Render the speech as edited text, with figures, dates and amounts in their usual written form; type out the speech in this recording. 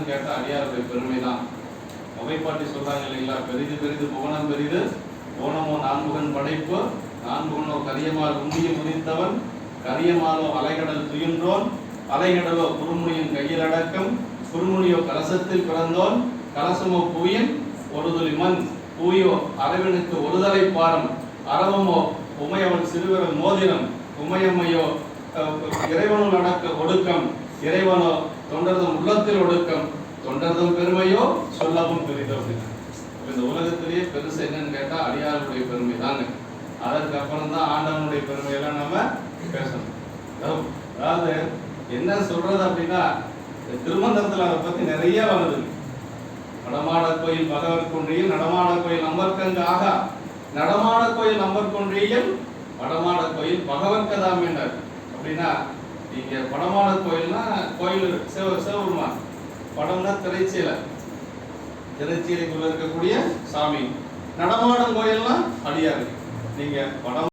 என்னன்னு கேட்டா அடியாருடைய பெருமை தான். அவைப்பாட்டி சொல்றாங்க இல்லைங்களா, பெரிது பெரிது புவனம் பெரிது போனமோ நான்முகன் படைப்பு, நான்முகனோ கரியமால் உண்ணிய முதித்தவன், கரியமாலோ அலைகடல் துயின்றோன், அலைகடலோ குறுமுனியின் கையில் அடக்கம், குறுமுனியோ கலசத்தில் பிறந்தோன், கலசமோ பூயின் ஒரு துளி மண், பூயோ அரவனுக்கு ஒருதலை பாரம், அரவமோ உமையவன் சிறுவரன் மோதிரம், உமையம்மையோ இறைவனுள் அடக்க ஒடுக்கம், இறைவனோ தொண்டர்தம் உள்ளத்தில் ஒடுக்கம், தொண்டர்தம் பெருமையோ சொல்லவும் பெரிதோ. இந்த உலகத்திலேயே பெருசு என்னன்னு கேட்டா அடியாருடைய பெருமை தாங்க. அதற்கு அப்புறம் தான் ஆண்டவனுடைய பெருமையெல்லாம் நம்ம பேசணும். அதாவது என்ன சொல்றது அப்படின்னா, திருமந்திரத்துல அதை பத்தி நிறைய வருது. நடமாட கோயில் பகவர் கொன்றியில், நடமாட கோயில் நம்பர்கங்க ஆகா, நடமாட கோயில் நம்பர் கொன்றியில், வடமாட கோயில் பகவன் கதாம் என்றார். அப்படின்னா நீங்க வடமாட கோயில்னா கோயில் சிவபெருமான், படம்னா திரைச்சீலை, திரைச்சீலைக்குள்ள இருக்கக்கூடிய சாமி. நடமாடும் கோயில்னா அடியாரு. நீங்க படம்